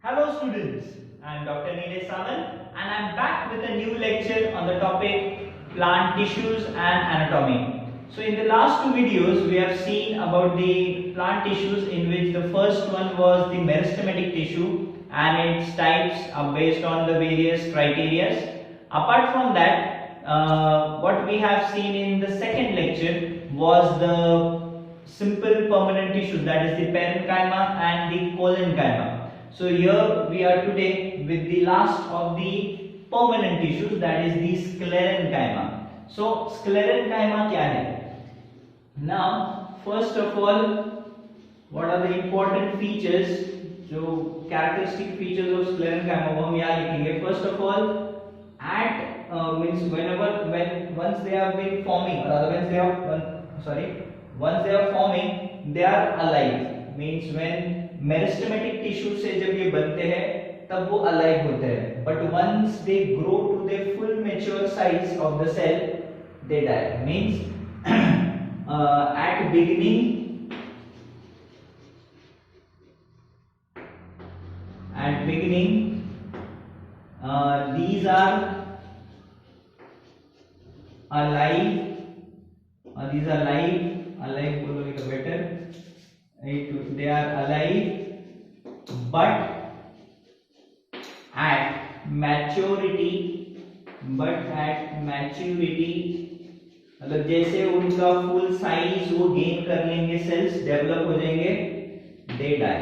Hello students, I am Dr. Nilesh Sawan and I am back with a new lecture on the topic plant tissues and anatomy. So in the last two videos we have seen about the plant tissues, in which the first one was the meristematic tissue and its types are based on the various criteria. Apart from that, what we have seen in the second lecture was the simple permanent tissues, that is the parenchyma and the collenchyma. So here we are today with the last of the permanent tissues, that is the sclerenchyma. So sclerenchyma क्या है? Now first of all, what are the important features? जो characteristic features of sclerenchyma वो हम यहाँ लिखेंगे. First of all, at means when once they have been forming, or rather once they are forming, they are alive. Means when meristematic tissue से जब ये बनते हैं तब वो अलाइव होते हैं, but once they grow to the full mature size of the cell they die. Means at beginning these are alive, these are alive बोलोगे तो better. They are alive, but at maturity मतलब जैसे उनका full size वो gain कर लेंगे, cells develop हो जाएंगे, दे डाई.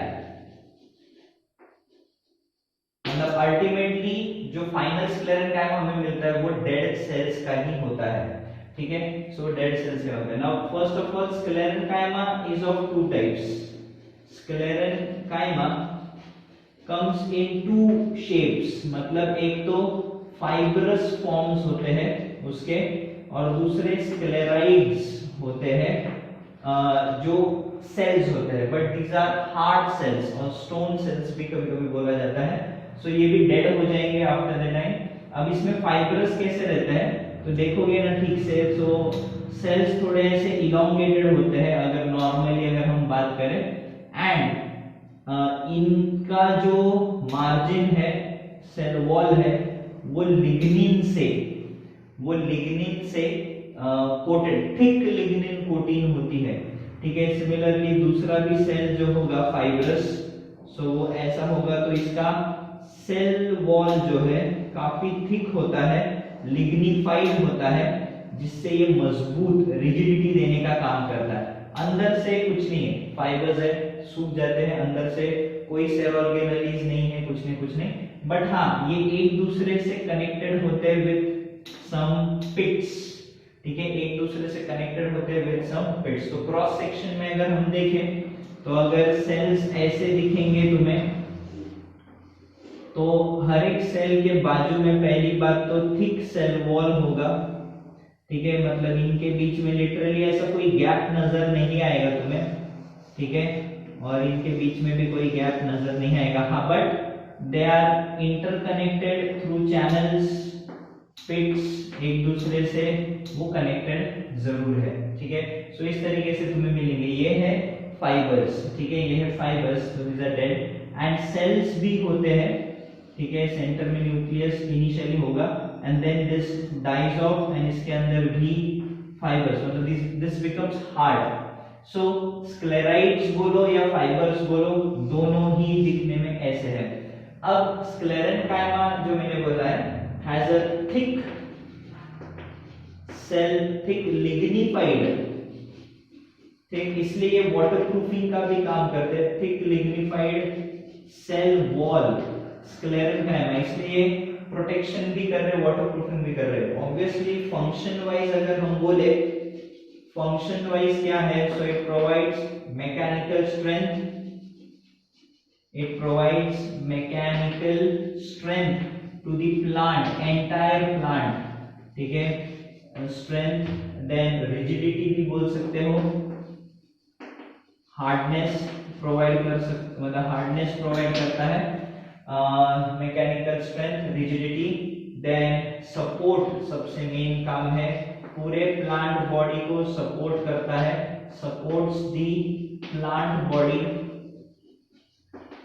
मतलब अल्टीमेटली जो फाइनल स्क्लेरेंकाइमा हमें मिलता है वो डेड सेल्स का ही होता है. ठीक है, सो डेड सेल्स क्या होता है. Now first of all sclerenchyma is of two types. sclerenchyma comes in two shapes. मतलब एक तो फाइब्रस फॉर्म्स होते हैं उसके, और दूसरे स्क्लेराइड्स होते हैं जो सेल्स होते हैं, but these are hard cells और स्टोन सेल्स भी कभी कभी बोला जाता है. सो ये भी डेड हो जाएंगे आफ्टर द टाइम. अब इसमें फाइब्रस कैसे रहता है तो देखोगे ना ठीक से, तो सेल्स थोड़े ऐसे इलोंगेटेड होते हैं अगर नॉर्मली अगर हम बात करें, एंड इनका जो मार्जिन है, सेल वॉल है, वो लिग्निन से कोटेड, थिक लिग्निन कोटिंग होती है. ठीक है, सिमिलरली दूसरा भी सेल जो होगा फाइब्रस, सो वो ऐसा होगा, तो इसका सेल वॉल जो है काफी थिक होता है, लिग्निफाइड होता है, जिससे ये मजबूत रिजिडिटी देने का काम करता है. अंदर से कुछ नहीं है, फाइबर्स है, सूख जाते हैं, अंदर से कोई सेल ऑर्गेनेलीज नहीं है, कुछ नहीं. बट हाँ, ये एक दूसरे से कनेक्टेड होते हैं विद सम पिट्स. ठीक है, एक दूसरे से कनेक्टेड होते हैं विद सम पिट्स. तो क्रॉस सेक्शन में अगर हम देखें तो अगर सेल्स ऐसे दिखेंगे तुम्हें, तो हर एक सेल के बाजू में पहली बात तो थिक सेल वॉल होगा. ठीक है, मतलब इनके बीच में लिटरली ऐसा कोई गैप नजर नहीं आएगा तुम्हें. ठीक है, और इनके बीच में भी कोई गैप नजर नहीं आएगा. हाँ, but they are interconnected through channels, pits, एक दूसरे से वो कनेक्टेड जरूर है. ठीक है, सो इस तरीके से तुम्हें मिलेंगे. ये है फाइबर्स. ठीक है, ये है फाइबर्स, तो these are dead. And cells भी होते हैं. ठीक है, सेंटर में न्यूक्लियस इनिशियली होगा, and then this dies off, and इसके अंदर भी फाइबर्स, मतलब this becomes hard. So sclereids बोलो या फाइबर्स बोलो, दोनों ही दिखने में ऐसे है. अब स्क्लेरेंकाइमा जो मैंने बोला है has a thick cell, thick lignified, thick इसलिए ये वाटरप्रूफिंग का भी काम करते हैं. Thick lignified cell wall sclerenchyma, इसलिए प्रोटेक्शन भी कर रहे, वाटरप्रूफिंग भी कर रहे. ऑब्वियसली फंक्शन वाइज अगर हम बोले, फंक्शन वाइज क्या है, so it provides mechanical strength, to the plant, entire plant. ठीक है, स्ट्रेंथ, देन रिजिडिटी भी बोल सकते हो, हार्डनेस प्रोवाइड कर सकते, मतलब हार्डनेस प्रोवाइड करता है, mechanical strength, rigidity, then support, सबसे मेन काम है, पूरे प्लांट बॉडी को सपोर्ट करता है, सपोर्ट्स दी प्लांट बॉडी,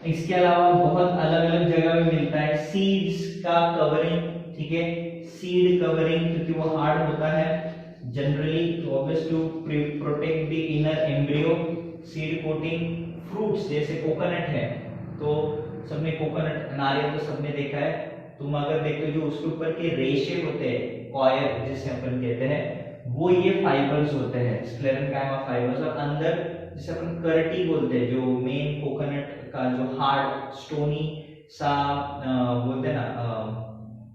इसके अलावा बहुत अलग अलग जगह में मिलता है। सीड्स का कवरिंग, ठीक है, सीड कवरिंग, क्योंकि वो हार्ड होता है जनरली, तो obvious to protect the inner embryo. Seed coating, fruits जैसे कोकोनट है, तो सबने कोकोनट, नारियल तो सबने देखा है। तुम अगर देखो जो उसके ऊपर के रेशे होते हैं, कॉयर जिसे अपन कहते हैं, वो ये फाइबर्स होते हैं, स्क्लेरेन्काइमा फाइबर्स। और अंदर जिसे अपन कर्टी बोलते हैं, जो मेन कोकोनट का जो हार्ड स्टोनी सा बोलते हैं ना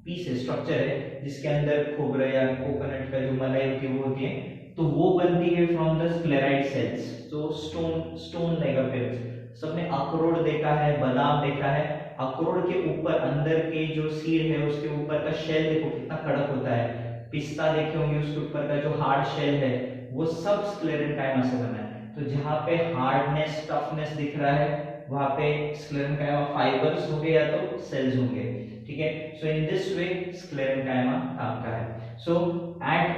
पीस है, स्ट्रक्चर है, जिसके अंदर खोबरा या कोकोनट का जो मलाई होती है वो होती है, तो वो बनती है फ्रॉम द स्क्लेराइड सेल्स। तो स्टोन लाइक अपीयरेंस। सबने अखरोट देखा है, बादाम देखा है, अखरोट के ऊपर अंदर के जो सीड है उसके ऊपर का शेल देखो कितना कड़क होता है। पिस्ता देखे होंगे, उसके ऊपर का जो हार्ड शेल है वो सब स्क्लेरेन्काइमा से बना है। तो जहाँ पे हार्डनेस, टफनेस दिख रहा है, वहां पे स्क्लेरेन्काइमा फाइबर्स होंगे या तो सेल्स होंगे, ठीक है। सो इन दिस वे स्क्लेरेन्काइमा काम का है। So at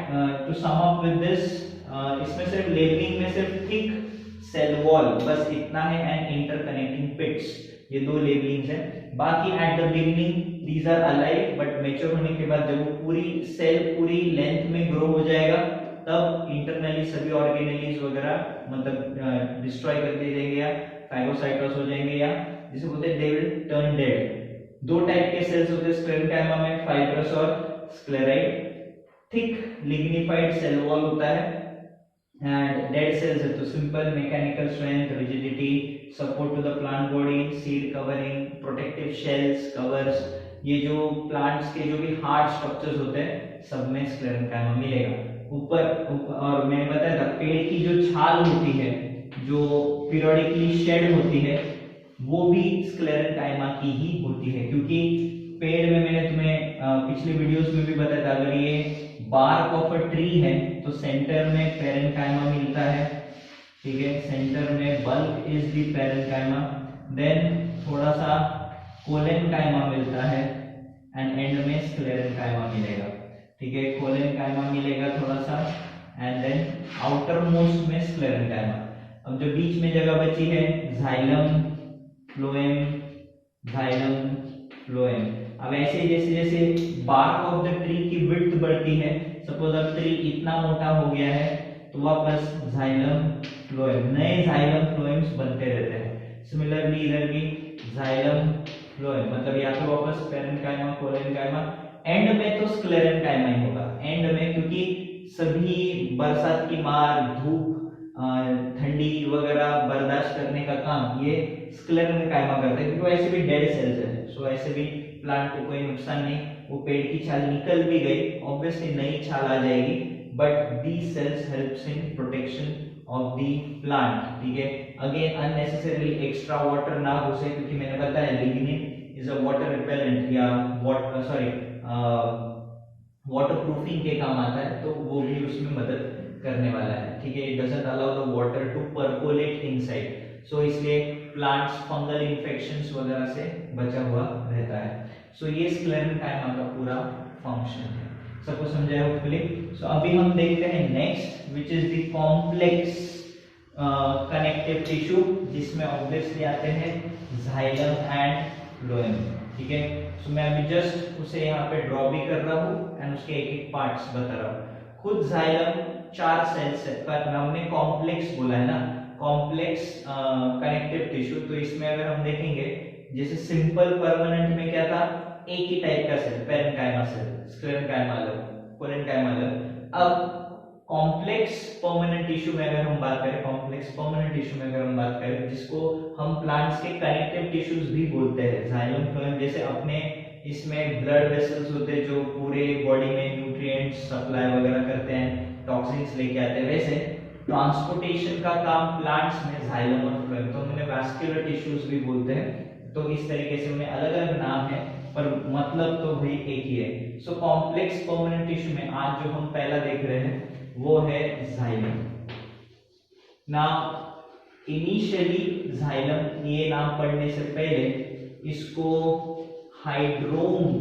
to sum up with this, इसमें सिर्फ लेबलिंग में सिर्फ थिक सेल वॉल बस इतना है एंड इंटरकनेक्टिंग पिट्स, ये दो लेबलिंग्स हैं। बाकी at the beginning these are alive, but mature होने के बाद जब वो पूरी सेल पूरी लेंथ में ग्रो हो जाएगा, तब इंटरनली सभी ऑर्गेनेलीज वगैरह मतलब डिस्ट्रॉय कर दिए जाएंगे या फाइगोसाइटोस हो जाएंगे, या जिसे बोलते हैं दे विल टर्न डेड। दो टाइप के सेल्स होते हैं स्क्लेरेन्काइमा में, फाइब्रस और sclereid. Thick lignified cell wall होता है एंड डेड सेल्स है तो simple mechanical strength, rigidity, support to the plant body, seed covering, protective shells, covers, ये जो प्लांट्स के जो भी हार्ड स्ट्रक्चर्स होते हैं सब में स्क्लेरेन्काइमा मिलेगा। ऊपर और मैंने बताया था पेड़ की जो छाल होती है, जो पीरियोडिकली शेड होती है, वो भी स्क्लेरेन्काइमा की ही होती है, क्योंकि पेड़ में मैंने तुम्हें पिछले वीडियोस में भी बताया था, अगर ये बार्क ऑफ अ ट्री है तो सेंटर में पेरेन्काइमा मिलता है, ठीक है, सेंटर में bulk is the parenchyma, then थोड़ा सा कोलेन्काइमा मिलता है एंड एंड में स्क्लेरेन्काइमा मिलेगा, ठीक है, कोलेन्काइमा मिलेगा थोड़ा सा एंड देन आउटर मोस्ट में स्क्लेरेन्काइमा। अब जो बीच में जगह बची है जाइलम, फ्लोएम, जाइलम, फ्लोएम। अब ऐसे जैसे जैसे बार्क ऑफ द ट्री की विड्थ बढ़ती है, सपोज अब ट्री इतना मोटा हो गया है तो वापस जाइलम, फ्लोएम, नए जाइलम फ्लोएम्स बनते रहते हैं। सिमिलरली इधर भी जाइलम, फ्लोएम, मतलब या तो वापस पेरेन्काइमा, कोलेन्काइमा, एंड में तो स्क्लेरेन्काइमा ही होगा एंड में, क्योंकि सभी बरसात की मार, धूप, ठंडी वगैरह बर्दाश्त करने का काम ये स्क्लेरेन्काइमा करता है, क्योंकि वो ऐसे भी डेड सेल्स है, सो ऐसे भी प्लांट को कोई नुकसान नहीं। वो पेड़ की छाल निकल भी गई, ऑब्वियसली नई छाल आ जाएगी, but these cells helps in protection of the plant, ठीक है। अगेन अननेसेसरीली एक्स्ट्रा वाटर ना घुसे, क्योंकि मैंने बताया lignin is a water repellent या वाटर प्रूफिंग के काम आता है, तो वो भी उसमें मदद करने वाला है, ठीक है। It doesn't allow the water to percolate inside, so इसलिए प्लांट्स फंगल इन्फेक्शंस वगैरह से बचा हुआ रहता है। सो ये स्क्लेरेन्काइमा का पूरा फंक्शन है, सबको समझाया होपफुली। सो अभी हम देखते हैं next which is the complex connective tissue, जिसमें ऑब्वियसली आते हैं जाइलम एंड फ्लोएम, ठीक है। सो मैं अभी जस्ट उसे यहाँ पे ड्रॉ भी कर रहा हूँ एंड उसके एक एक पार्ट्स बता रहा हूँ। खुद जाइलम 4 सेल्स का हमने कॉम्प्लेक्स बोला है ना, कॉम्प्लेक्स कनेक्टिव टिश्यू। तो इसमें अगर हम देखेंगे, जैसे सिंपल परमानेंट में क्या था, एक ही टाइप का सेल, पेरेन्काइमा सेल, स्क्लेरेन्काइमा अलग, कोलेन्काइमा अलग। अब कॉम्प्लेक्स परमानेंट टिश्यू में अगर हम बात करें, कॉम्प्लेक्स परमानेंट टिश्यू में अगर हम बात करें, जिसको हम प्लांट्स के कनेक्टिव टिश्यूज भी बोलते हैं, जाइलम, फ्लोएम, जैसे अपने इसमें ब्लड वेसल्स होते हैं जो पूरे बॉडी में न्यूट्रिएंट्स सप्लाई वगैरह करते हैं, टॉक्सिन्स लेके आते हैं, वैसे ट्रांसपोर्टेशन का काम प्लांट्स में जाइलम और फ्लोएम, तो उन्हें वैस्कुलर टिश्यूज भी बोलते हैं। तो इस तरीके से उन्हें अलग अलग नाम है पर मतलब तो वही एक ही है। सो कॉम्प्लेक्स परमानेंट टिश्यू में आज जो हम पहला देख रहे हैं वो है जाइलम। नाउ इनिशियली जाइलम, ये नाम पढ़ने से पहले इसको हाइड्रोम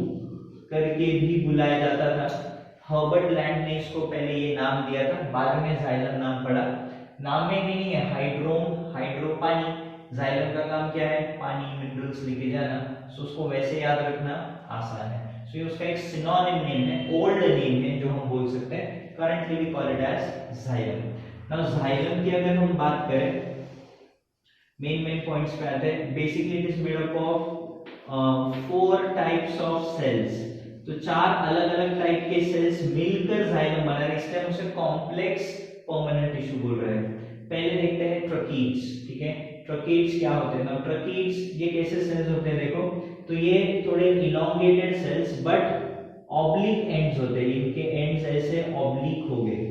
करके भी बुलाया जाता था। हर्बर्ट लैंड ने इसको पहले ये नाम दिया था, बाद में जाइलम नाम पड़ा। नाम में भी नहीं है हाइड्रोम, हाइड्रोपानी, जाइलम का काम क्या है, पानी मिनरल्स लेके जाना, सो उसको वैसे याद रखना आसान है। सो ये उसका एक सिनोनिम नेम है, ओल्ड नेम है जो हम बोल सकते हैं, currently we call it as xylem. Now xylem की अगर हम बात करें, मेन पॉइंट्स पे आते हैं। Basically it is made up of 4 types of cells, तो 4 अलग अलग टाइप के सेल्स मिलकर जाइलम बना रहे हैं, इसलिए हम उसे कॉम्प्लेक्स परमानेंट टिश्यू बोल रहे हैं। पहले देखते हैं ट्रकीड्स, ठीक है। ट्रकीड्स क्या होते हैं ना, ट्रकीड्स ये कैसे सेल्स होते हैं देखो, तो ये थोड़े elongated cells but oblique ends होते हैं, इनके एंड्स ऐसे ऑब्लिक हो गए,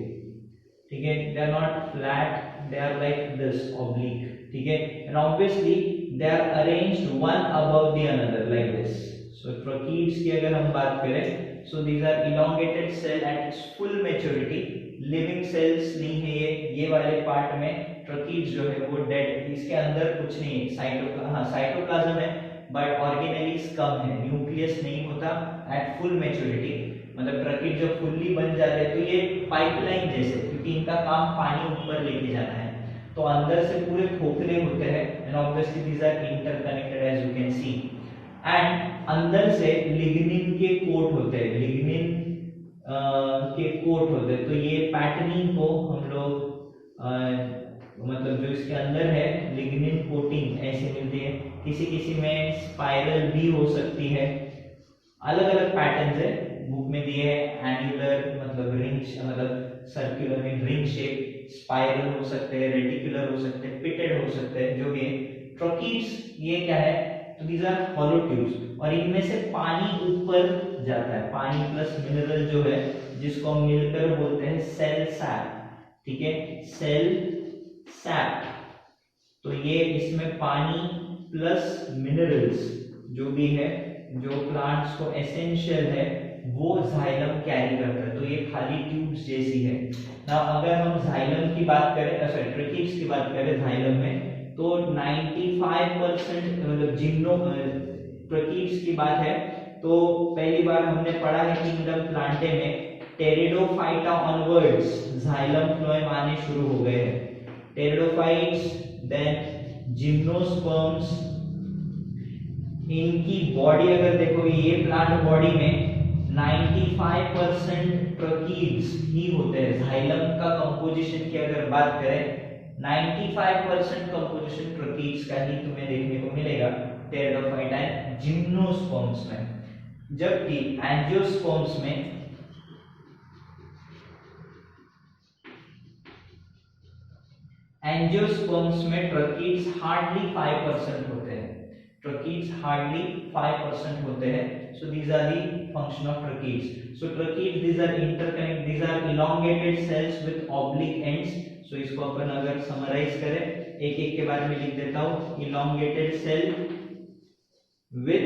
ठीक है, they are not flat, they are like this oblique, ठीक है, and obviously they are arranged one above the another like this. So tracheids की अगर हम बात करें, so these are elongated cell at its full maturity, living cells नहीं है ये वाले पार्ट में ट्रकीड्स जो है वो डेड, इसके अंदर कुछ नहीं है, साइटोप्लाज्म है बट ऑर्गेनेलीज कम है, न्यूक्लियस नहीं होता एट फुल मैच्योरिटी, मतलब ट्रकीड जब फुल्ली बन जाते हैं तो ये पाइपलाइन जैसे, क्योंकि इनका काम पानी ऊपर लेके जाना है, तो अंदर से पूरे खोखले होते हैं and obviously these are interconnected as you can see, and अंदर से लिग्निन के कोट होते हैं, लिग्निन के कोट होते हैं, तो ये पैटर्निंग को हम लोग मतलब जो इसके अंदर है लिग्निन कोटिंग ऐसे मिलती है, किसी किसी में स्पाइरल भी हो सकती है, अलग अलग पैटर्न्स है, बुक में दिए है एन्युलर मतलब रिंग, मतलब circular mean ring shape, spiral हो सकते हैं, रेटिकुलर हो सकते हैं, पिटेड हो सकते हैं, जो भी ट्रकीड्स ये क्या है, तो these are hollow tubes, और इनमें से पानी ऊपर जाता है, पानी प्लस मिनरल जो है जिसको हम मिलकर बोलते हैं सेल सैप, ठीक है, सेल सैप, तो ये इसमें पानी प्लस मिनरल्स जो भी है, जो प्लांट्स को एसेंशियल है वो जाइलम कैरी करता है, तो ये खाली ट्यूब्स जैसी है ना। अगर हम जाइलम की बात करें, सॉरी ट्रकीड्स की बात करें जाइलम में, तो 95% मतलब जिम्नो ट्रकीड्स की बात है, तो पहली बार हमने पढ़ा है किंगडम प्लांटे में टेरिडोफाइटा ऑनवर्ड्स जाइलम फ्लोएम आने शुरू हो गए हैं, टेरिडोफाइट्स देन जिम्नोस्पर्म्स, इनकी बॉडी अगर देखो, ये प्लांट बॉडी में 95% ट्रकीड्स ही होते हैं, जाइलम का कंपोजिशन की अगर बात करें 95% कंपोजिशन ट्रकीड्स का ही तुम्हें देखने को मिलेगा टेरिडोफाइटा एंड जिम्नोस्पर्म्स में, जबकि एंजियोस्पर्म्स में ट्रकीड्स हार्डली 5% होते हैं, ट्रकीड्स हार्डली 5% होते हैं। So these are the function of tracheids. So tracheids these are interconnect, these are elongated cells with oblique ends. So इसको अपन अगर समराइज करें, एक एक के बारे में लिख देता हूं, elongated cell with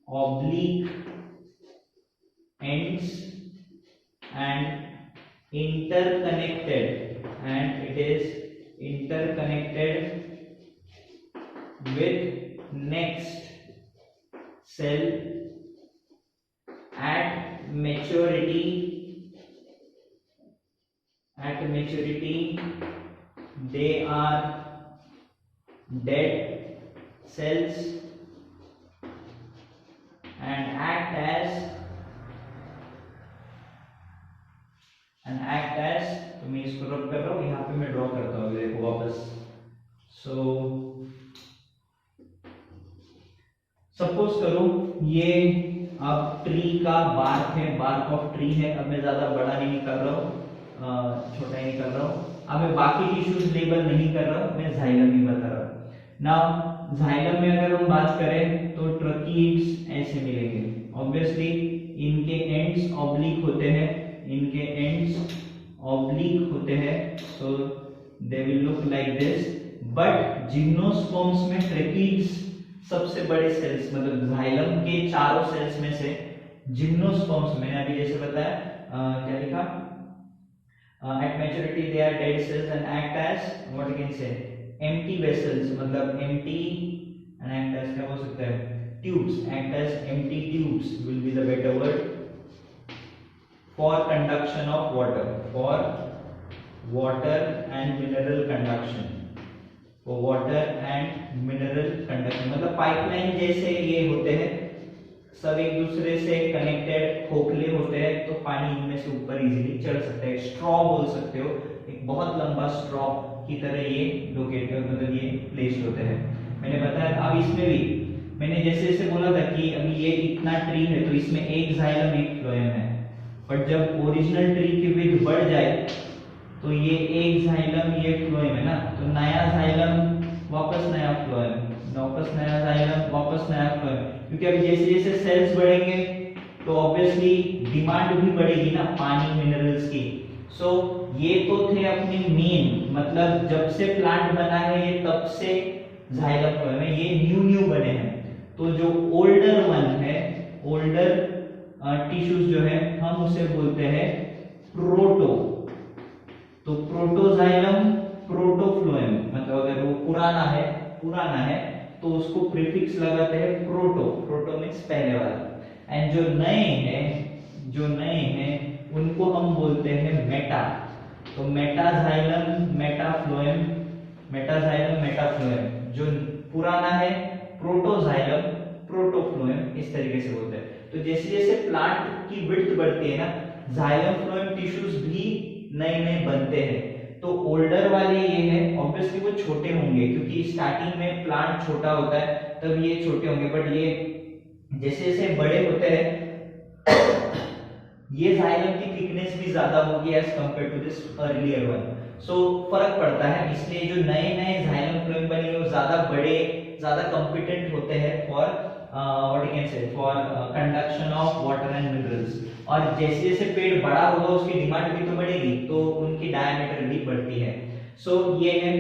oblique ends and interconnected, and it is interconnected with next cell at maturity they are dead cells and act as तो मैं इसको रब कर रहा हूँ, यहाँ पे मैं ड्रॉ करता हूँ, देखो वापस। सो सपोज करो ये अब ट्री का बार्क है, बार्क ऑफ ट्री है, अब मैं ज्यादा बड़ा नहीं निकाल रहा हूँ, छोटा ही निकाल रहा हूँ, अब मैं बाकी टिश्यूज लेबल नहीं कर रहा हूँ, मैं जाइलम ही बता रहा हूँ। नाउ जाइलम में अगर हम बात करें तो ट्रकीड्स ऐसे मिलेंगे, ऑब्वियसली इनके एंड्स ऑब्लिक होते हैं, इनके एंड्स ऑब्लिक होते हैं, so they will look like this, but gymnosperms में ट्रकीड्स सबसे बड़े सेल्स, मतलब जाइलम के चारों सेल्स में से जिम्नोस्पर्म्स, मैंने अभी जैसे बताया क्या लिखा, at maturity they are dead cells and act as what you can say empty vessels, मतलब एम्प्टी एंड एक्ट एज क्या हो सकता है, tubes, act as empty tubes will be the better word for conduction of water, for water and mineral conduction, water and mineral conduction, मतलब pipeline जैसे ये होते हैं, सब एक दूसरे से कनेक्टेड खोखले होते हैं, तो पानी इनमें से ऊपर इजीली चढ़ सकता है। स्ट्रॉ बोल सकते हो, एक बहुत लंबा स्ट्रॉ की तरह ये लोकेटेड, मतलब ये प्लेस्ड होते हैं। मैंने बताया था। अब इसमें भी मैंने जैसे जैसे बोला था कि अभी ये इतना ट्री है तो इसमें एक जाइलम एक फ्लोएम है, बट जब ओरिजिनल ट्री की विड्थ बढ़ जाए तो ये एक जाइलम ये फ्लोएम है ना, तो नया जाइलम वापस नया फ्लोएम, वापस नया जाइलम वापस नया फ्लोएम, क्योंकि अभी जैसे जैसे सेल्स बढ़ेंगे तो ऑब्वियसली डिमांड भी बढ़ेगी ना पानी मिनरल्स की। सो ये तो थे अपने मेन, मतलब जब से प्लांट बना है ये तब से जाइलम फ्लोएम है, ये न्यू न्यू बने हैं। तो जो ओल्डर वन है, ओल्डर टिश्यूज जो है हम उसे बोलते हैं प्रोटो। तो प्रोटोजाइलम प्रोटोफ्लोएम, मतलब अगर वो पुराना है तो उसको प्रीफिक्स लगाते हैं प्रोटो, प्रोटो मींस पहले वाला। एंड जो नए हैं उनको हम बोलते हैं मेटा। तो मेटाजाइलम मेटाफ्लोएम, मेटाजाइलम मेटाफ्लोएम, जो पुराना है प्रोटोजाइलम प्रोटोफ्लोएम, इस तरीके से बोलते हैं। तो जैसे जैसे प्लांट की विड्थ बढ़ती है ना, जाइलम फ्लोएम टिश्यूज भी नए नए बनते हैं। तो ओल्डर वाले ये है, ऑब्वियसली वो छोटे होंगे क्योंकि स्टार्टिंग में प्लांट छोटा होता है, तब ये छोटे होंगे, बट ये जैसे जैसे बड़े होते हैं ये जाइलम की थिकनेस भी ज्यादा होगी as compare to this earlier one. So फर्क पड़ता है, इसलिए जो नए नए जाइलम फ्लोएम बने वो ज्यादा बड़े, ज्यादा कॉम्पिटेंट होते हैं फॉर व्हाट यू कैन से for conduction of water and minerals. और जैसे जैसे पेड़ बड़ा होगा उसकी डिमांड भी तो बढ़ेगी, तो उनकी डायमीटर भी बढ़ती है। सो ये है,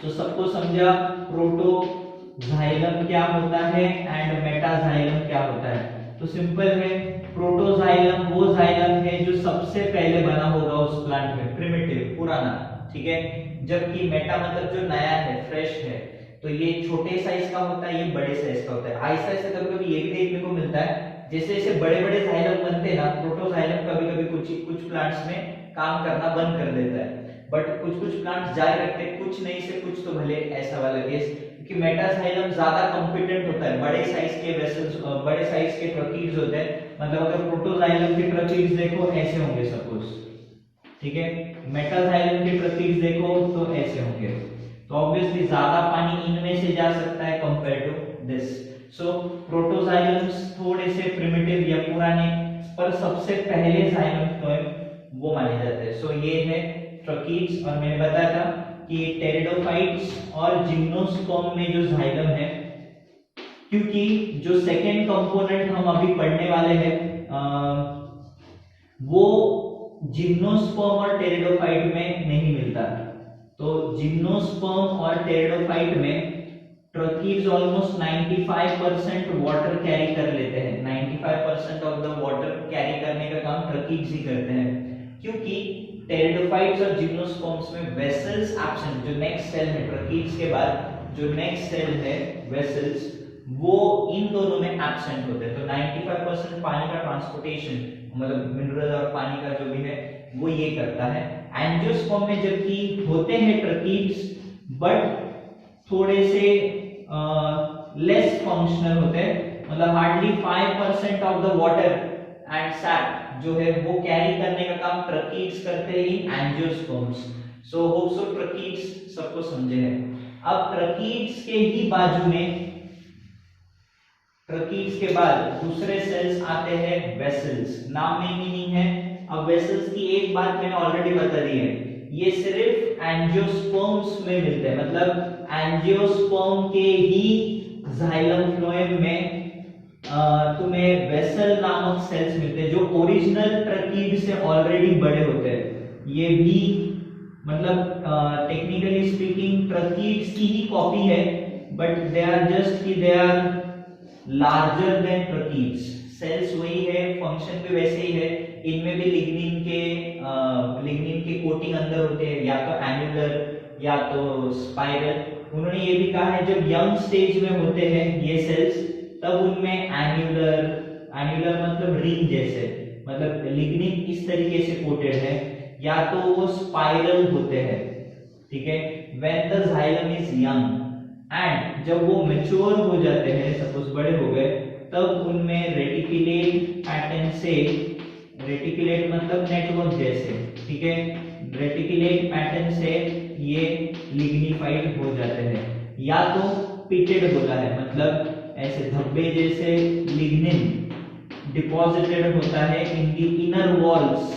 तो सबको समझा प्रोटोजाइलम क्या होता है एंड मेटाजाइलम क्या होता है। तो सिंपल है, प्रोटोजाइलम वो जाइलम है जो सबसे पहले बना होगा उस प्लांट में, प्रिमिटिव पुराना, ठीक है। जबकि मेटा मतलब जो नया है, फ्रेश है, तो ये छोटे साइज का होता है, ये बड़े साइज का होता है। आहिस्ता आहिस्ता कभी-कभी ये भी देखने को मिलता है, जैसे जैसे बड़े-बड़े जाइलम बनते हैं ना, प्रोटोजाइलम कभी-कभी कुछ प्लांट्स में काम करना बंद कर देता है, बट कुछ प्लांट्स जारी रखते हैं, कुछ नहीं से कुछ तो भले, ऐसा वाला केस। क्योंकि मेटाजाइलम ज्यादा कॉम्पिटेंट होता है, बड़े साइज के वेसल्स, बड़े साइज के ट्रकीड्स होते हैं। मतलब अगर प्रोटोजाइलम के ट्रकीड्स देखो ऐसे होंगे सपोज, ठीक है, मेटाजाइलम के ट्रकीड्स देखो तो ऐसे होंगे, तो ऑब्वियसली ज्यादा पानी इनमें से जा सकता है कंपेयर टू दिस। सो प्रोटोजाइलम्स थोड़े से प्रिमिटिव या पुराने, पर सबसे पहले जाइलम फ्लोएम वो माने जाते हैं। सो ये है ट्रकीड्स, और मैंने बताया था कि टेरिडोफाइट्स और जिम्नोस्पर्म में जो जाइलम है, क्योंकि जो सेकेंड कंपोनेंट हम अभी पढ़ने वाले हैं वो जिम्नोस्पर्म और टेरिडोफाइट में नहीं मिलता। तो जिम्नोस्पर्म और टेरिडोफाइट में ट्रकीड्स ऑलमोस्ट 95% वाटर कैरी कर लेते हैं, 95% ऑफ द वाटर कैरी करने का काम ट्रकीड्स ही करते हैं। क्योंकि टेरिडोफाइट्स और जिम्नोस्पर्म्स में वेसल्स एब्सेंट, जो नेक्स्ट सेल है ट्रकीड्स के बाद जो नेक्स्ट सेल है वेसल्स, वो इन दोनों में एब्सेंट होते हैं। तो 95% पानी का ट्रांसपोर्टेशन, मतलब मिनरल और पानी का जो भी है वो ये करता है। एंजियोस्पर्म में जबकि होते हैं ट्रकीड्स, बट थोड़े से लेस फंक्शनल होते हैं, मतलब hardly 5% of the water and SAP जो है वो कैरी करने का काम ट्रकीड्स करते हैं in angiosperms. So hope so ट्रकीड्स सबको समझे हैं। अब ट्रकीड्स के ही बाजू में, ट्रकीड्स के बाद दूसरे सेल्स आते हैं वेसल्स, नाम में मीनिंग है। अब वेसल्स की एक बात मैंने ऑलरेडी बता दी है, ये सिर्फ एंजियोस्पर्म्स में मिलते हैं, मतलब एंजियोस्पर्म के ही जाइलम फ्लोएम में तुम्हें वेसल नामक सेल्स मिलते हैं जो ओरिजिनल ट्रकीड से ऑलरेडी बड़े होते हैं। ये भी मतलब टेक्निकली स्पीकिंग ट्रकीड्स की ही कॉपी है, बट दे आर जस्ट कि they are larger than tracheids. Cells वही है, फंक्शन भी वैसे ही है, इनमें भी लिग्निन के कोटिंग अंदर होते हैं, या तो एन्युलर या तो स्पाइरल। उन्होंने ये भी कहा है जब यंग स्टेज में होते हैं ये सेल्स, तब उनमें एन्युलर मतलब रिंग जैसे, मतलब लिग्निन इस तरीके से कोटेड है, या तो वो स्पाइरल होते हैं, ठीक है। When the xylem is young, and जब वो मैच्योर हो जाते हैं, सपोज बड़े हो गए, तब उनमें रेटिकुलेट पैटर्न से, रेटिकुलेट मतलब नेटवर्क जैसे, ठीक है, रेटिकुलेट पैटर्न से ये लिग्निफाइड हो जाते हैं, या तो पिटेड बोला है, मतलब ऐसे धब्बे जैसे लिग्निन डिपॉजिटेड होता है in the inner walls,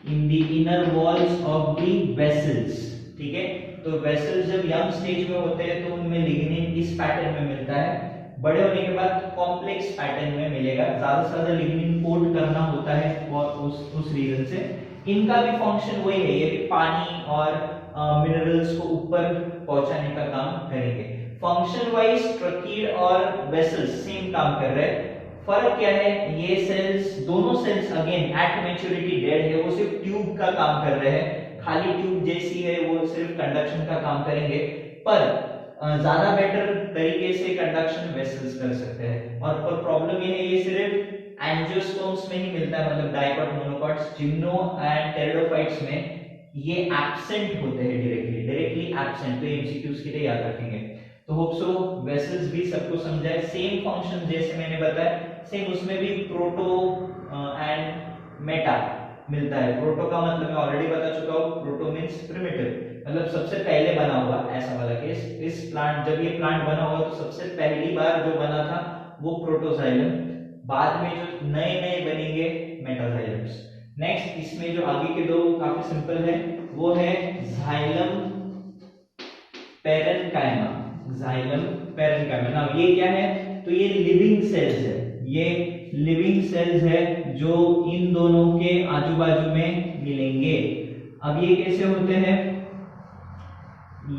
in the inner walls of the vessels, ठीक है। तो वेसल्स जब यंग स्टेज में होते हैं तो उनमें लिग्निन इस पैटर्न में मिलता है, बड़े होने के बाद कॉम्प्लेक्स पैटर्न में मिलेगा, ज्यादा से ज्यादा लिग्निन कोट करना होता है और उस रीजन से। इनका भी फंक्शन वही है, ये भी पानी और मिनरल्स को ऊपर पहुंचाने का काम करेंगे। फंक्शन वाइज ट्रकीड और वेसल्स सेम काम कर रहे हैं, फर्क क्या है, ये सेल्स, दोनों cells again at maturity dead है, वो सिर्फ ट्यूब का काम कर रहे हैं, खाली ट्यूब जैसी है, वो सिर्फ कंडक्शन का काम करेंगे, पर ज्यादा बेटर तरीके से कंडक्शन वेसल्स कर सकते हैं। और प्रॉब्लम ये है, ये सिर्फ एंजियोस्पर्म्स में ही मिलता है, मतलब dicot, monocots, gymno and pteridophytes में ये एब्सेंट होते हैं, डायरेक्टली एब्सेंट, तो एमसीक्यूज के लिए याद रखेंगे। तो होप सो वेसल्स भी सबको समझाए, सेम फंक्शन जैसे मैंने बताया, सेम उसमें भी प्रोटो एंड मेटा मिलता है। प्रोटो का मतलब मैं ऑलरेडी बता चुका हूँ, प्रोटो मींस प्रिमिटिव, मतलब सबसे पहले बना हुआ, ऐसा वाला केस। इस प्लांट, जब ये प्लांट बना हुआ तो सबसे पहली बार जो बना था वो प्रोटोजाइलम, बाद में जो नए नए बनेंगे मेटाजाइलम्स। नेक्स्ट इसमें जो आगे के दो काफी सिंपल है, वो है xylem parenchyma, xylem parenchyma. Now ये क्या है, तो ये लिविंग सेल्स है, ये लिविंग सेल्स है जो इन दोनों के आजू बाजू में मिलेंगे। अब ये कैसे होते हैं,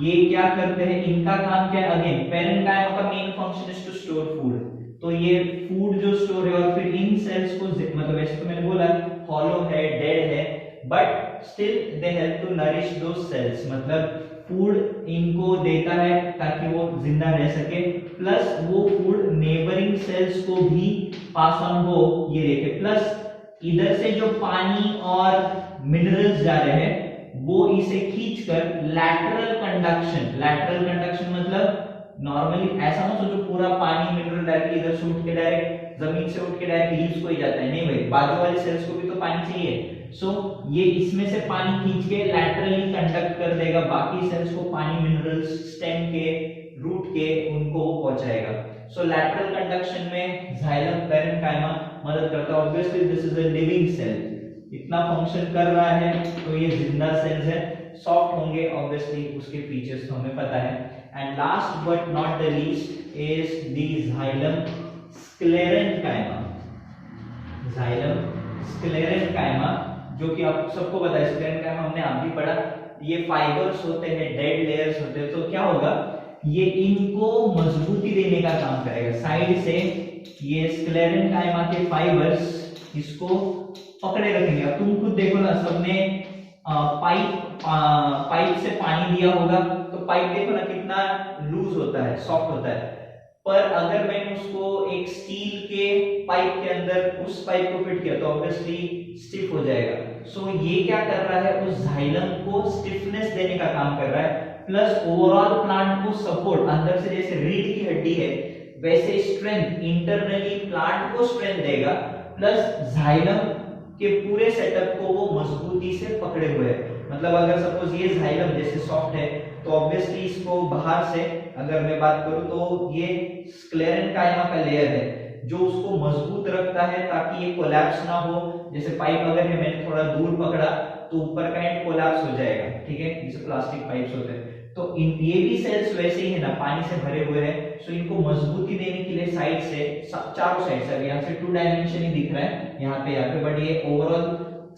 ये क्या करते हैं, इनका काम क्या है, अगेन पैरेन्काइमा का main function is to store food, तो ये फूड जो स्टोर है, और फिर इन सेल्स को, मतलब ऐसे तो मैंने बोला हॉलो है, डेड है, but still they help to nourish दो सेल्स, मतलब फूड इनको देता है ताकि वो जिंदा रह सके, प्लस वो फूड नेबरिंग सेल्स को भी पास ऑन हो, ये देखे, प्लस इधर से जो पानी और मिनरल्स जा रहे हैं वो इसे खींचकर लैटरल कंडक्शन मतलब नॉर्मली ऐसा मत सोचो पूरा पानी मिनरल डायरेक्टली इधर से उठ के डायरेक्ट जमीन से उठ के डायरेक्ट लीव्स को ही जाता है, नहीं भाई, बाजू वाले सेल्स को भी तो पानी चाहिए। सो ये इसमें से पानी खींच के लैटरली कंडक्ट कर देगा, बाकी सेल्स को पानी मिनरल्स स्टेम के, रूट के, उनको पहुंचाएगा। सो लैटरल कंडक्शन में जाइलम पैरेन्काइमा मदद करता है। Obviously this is a living cell, इतना फंक्शन कर रहा है तो ये जिंदा सेल्स है, सॉफ्ट होंगे ऑब्वियसली, उसके फीचर्स तो हमें पता है। And last but not the least is the xylem sclerenchyma, xylem sclerenchyma, जो कि आप सबको पता है, स्क्लेरेन्काइमा हमने आप भी पढ़ा, ये फाइबर्स होते हैं, डेड लेयर्स होते हैं, तो क्या होगा, ये इनको मजबूती देने का काम करेगा, साइड से ये स्क्लेरेन्काइमा के फाइबर्स इसको पकड़े रखेंगे। अब तुम खुद देखो ना, सबने पाइप से पानी दिया होगा, तो पाइप देखो ना कितना लूज होता है, सॉफ्ट होता है, पर अगर मैंने उसको एक स्टील के पाइप के अंदर उस पाइप को फिट किया तो ऑब्वियसली स्टिफ हो जाएगा। सो ये क्या कर रहा है, उस जाइलम को स्टिफनेस देने का काम कर रहा है, प्लस ओवरऑल प्लांट को सपोर्ट, अंदर से जैसे रीढ़ की हड्डी है वैसे स्ट्रेंथ, इंटरनली प्लांट को स्ट्रेंथ देगा, प्लस जाइलम के पूरे सेटअप को वो मजबूती से पकड़े हुए है। मतलब अगर सपोज ये जाइलम जैसे सॉफ्ट है तो ऑब्वियसली इसको बाहर से अगर मैं बात करूं तो ये स्क्लेरेन्काइमा का लेयर है जो उसको मजबूत रखता है ताकि ये कोलैप्स ना हो। जैसे पाइप अगर है, मैंने थोड़ा दूर पकड़ा तो ऊपर का एंड कोलैप्स हो जाएगा, ठीक है, जैसे प्लास्टिक पाइप्स होते हैं। तो ये भी सेल्स वैसे ही है ना, पानी से भरे हुए हैं, सो इनको मजबूती देने के लिए साइड से, चारों साइड से, यहाँ से 2 डायमेंशन ही दिख रहा है यहाँ पे, बट ये ओवरऑल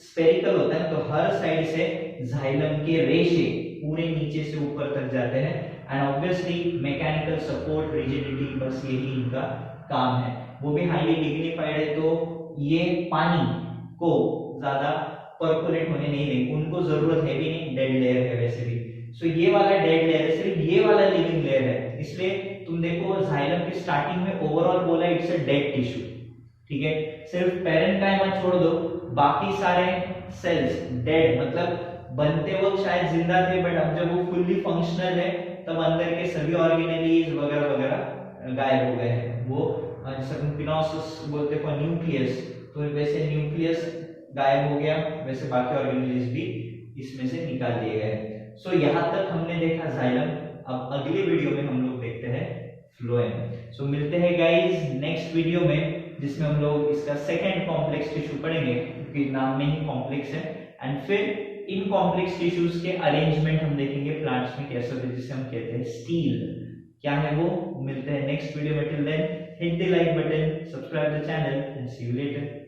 स्फेरिकल होता है, तो हर साइड से जाइलम के रेशे पूरे नीचे से ऊपर तक जाते हैं। And obviously mechanical support, rigidity, बस यही इनका काम है। वो भी हाईली डिग्निफाइड है, तो ये पानी को ज्यादा पर्कुलेट होने नहीं देंगे, उनको जरूरत है भी नहीं, डेड लेयर है वैसे भी। सो ये वाला डेड लेयर है, सिर्फ ये वाला लिविंग लेयर है, इसलिए तुम देखो जाइलम की स्टार्टिंग में ओवरऑल बोला इट्स अ डेड टिश्यू, ठीक है, सिर्फ पैरेन्काइमा छोड़ दो, बाकी सारे सेल्स डेड, मतलब बनते वक्त शायद जिंदा थे, बट अब जब वो फुल्ली फंक्शनल है तब अंदर के सभी ऑर्गेनेलीज वगैरह वगैरह गायब हो गए हैं। वो पिनोसिस बोलते हैं न्यूक्लियस, तो वैसे न्यूक्लियस गायब हो गया, वैसे बाकी ऑर्गेनेलीज भी इसमें से निकाल दिए गए। सो यहाँ तक हमने देखा जाइलम। अब अगले वीडियो में हम लोग देखते हैं फ्लोएम। सो मिलते हैं गाइस नेक्स्ट वीडियो में, जिसमें हम लोग इसका सेकंड कॉम्प्लेक्स टिश्यू पढ़ेंगे, क्योंकि नाम में ही कॉम्प्लेक्स है। एंड फिर इन कॉम्प्लेक्स टिश्यूज के अरेंजमेंट हम देखेंगे प्लांट्स में कैसे होते हैं, जिसे हम कहते हैं स्टील। क्या है वो, मिलते हैं नेक्स्ट वीडियो में। Till then hit the like button, subscribe the channel and see you letter.